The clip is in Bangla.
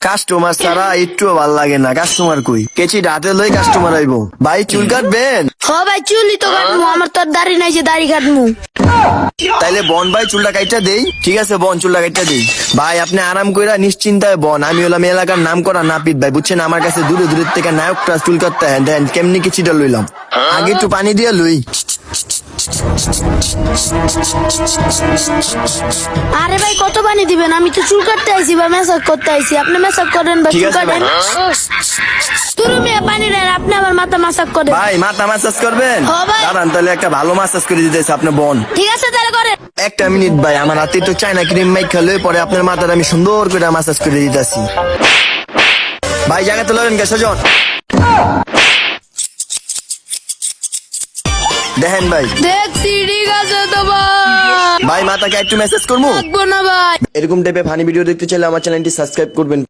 কাস্টমার ছাড়া একটু ভাল লাগে না। কাস্টমার কই? কেচি হাতে লই কাস্টমার আইবো। ভাই চুল কাটবেন? ভাই চুলই তো কাটমু, আমার তো আর দাড়ি নাই যে দাড়ি কাটমু। তাইলে বন ভাই চুলটা কাইটা দেই। ঠিক আছে বন চুলটা কাইটা দেই। ভাই আপনি আরাম কইরা নিশ্চিন্তায় বন। আমি হলাম এলাকার নাম করা নাপিত ভাই, বুঝছেন? আমার কাছে দূরে দূরের থেকে নায়কটা চুল কাটতে হ্যাঁ দেন কেমনি কিছুটা লইলাম। আগে একটু পানি দিয়ে লই। আরে ভাই কত পানি দিবেন? আমি তো চুল কাটতে আইছি বা মেসাজ করতে আইছি। আপনি মেসাজ করেন বা ঠিক চুল আছে কাটেন। তুমি মেয়ে পানি দেন, আপনি আমার মাথা মাসাজ করেন। ভাই মাথা মাসাজ করবেন? হ্যাঁ ভাই। দাঁড়ান তাহলে একটা ভালো মাসাজ করে দিতেছে আপনি বন। ঠিক আছে তাহলে করেন। একটা মিনিট ভাই, আমার হাতে তো চায়না ক্রিম মাইক খেলে পরে আপনার মাথার আমি সুন্দর করে মাসাজ করে দিতেছি। ভাই জায়গাতে লড়েন কে সজন? দেখেন ভাই। দেখছি ঠিক আছে তো ভাই। ভাই মাথাকে একটু মেসেজ করবো। থাকবো না ভাই। এরকম টাইপের ফানি ভিডিও দেখতে চাইলে আমার চ্যানেলটি সাবস্ক্রাইব করবেন।